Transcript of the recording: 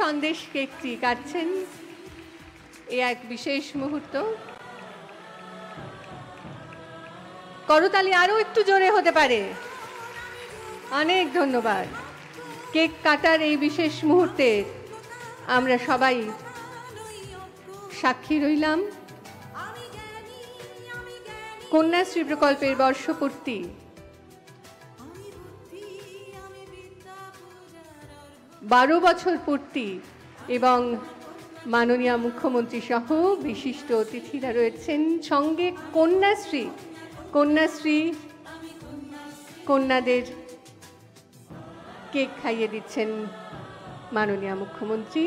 সন্দেশ কেকটি কাটছেন। এ এক বিশেষ মুহূর্ত। করতালি আরো একটু জোরে হতে পারে। অনেক ধন্যবাদ। কেক কাটার এই বিশেষ মুহূর্তে আমরা সবাই সাক্ষী রইলাম। কন্যাশ্রী প্রকল্পের বর্ষপূর্তি, 12 বছর পূর্তি এবং মাননীয় মুখ্যমন্ত্রী সহ বিশিষ্ট অতিথিরা রয়েছেন, সঙ্গে কন্যাশ্রী কন্যাদের কেক খাইয়ে দিচ্ছেন মাননীয় মুখ্যমন্ত্রী।